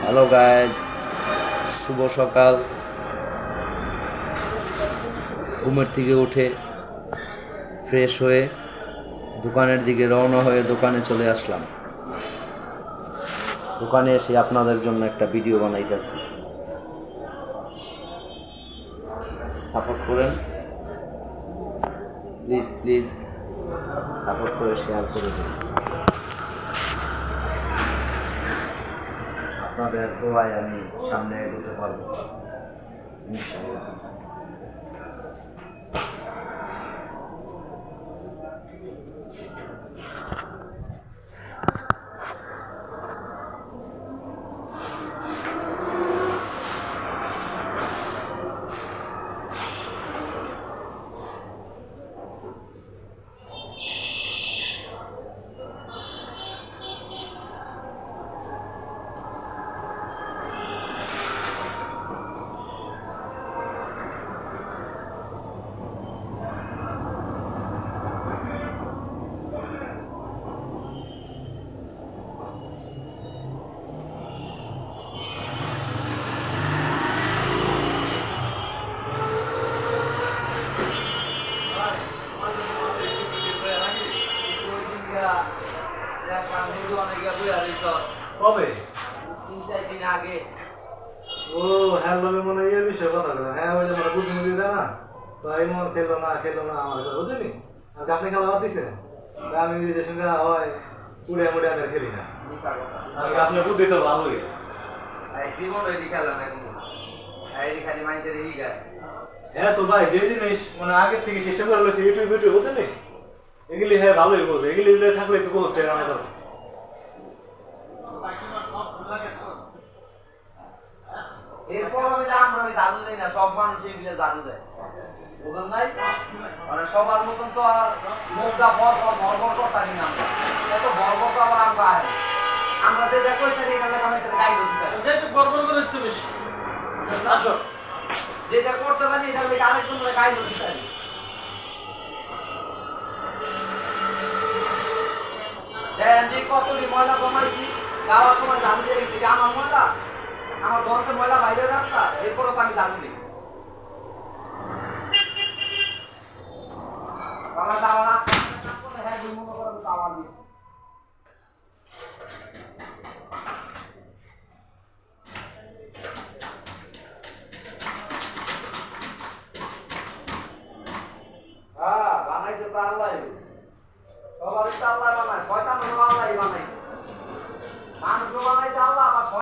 Hello guys, শুভ সকাল। ঘুমের থেকে উঠে ফ্রেশ হয়ে দোকানের দিকে রওনা হয়ে দোকানে চলে আসলাম। দোকানে এসে আপনাদের জন্য একটা ভিডিও বানাইতেছি, সাপোর্ট করেন প্লিজ প্লিজ, সাপোর্ট করে শেয়ার করে দিন। আপনাদের দোয়ায় আমি সামনে এগোতে পারবো ইনশাআল্লাহ। কবে? 3-4 দিন আগে। ও হ্যাঁ, লোকে মনে হয় এই বিষয়ে কথা বলে। হ্যাঁ, ওই যে আমার বুদ্ধি মুদ্ধি দেয় না, তো এই মন খেললো না আমার কথা বুঝলি। আজকে আপনি খেলা বাদ দিচ্ছেন, আমি যে সঙ্গে হয় উড়ে মুড়ে আমি আর খেলি না। আজকে আপনার বুদ্ধি তো ভালোই। হ্যাঁ তো ভাই, যে জিনিস মানে আগে থেকে চেষ্টা করে রয়েছে ইউটিউব বুঝলি, এগুলি হ্যাঁ ভালোই বলবে। এগুলি থাকলে তো বহুত টাকা আমাদের। এরপর আমরা জাদু দেই না, সব মানুষ এগুলো জাদু দেয়, বুঝলেন নাই? মানে সবার মতন তো আর মুখটা ভরভর করতাম না, আমরা এত ভরভর তো আবার আমরা আয় আমরা যে দেখো এটা এখানে আমি সেটা গাইড দিতে পারি, যেটা ভরভর করে হচ্ছে বেশি আসো, যেটা করতে পারি এটা লেগে আরেকজন গাইড দিতে পারি। দেখেন যে কতটি ময়লা কমাইছি, যাওয়ার সময় জাদু দিয়ে রেখেছি যে আমার ময়লা, আমার ঘরকে ময়লা বাইরে রাস্তা, এরপরও তো আমি জাদু দিই। আমরা যাওয়া না হ্যাঁ, দুই মনে করেন আমার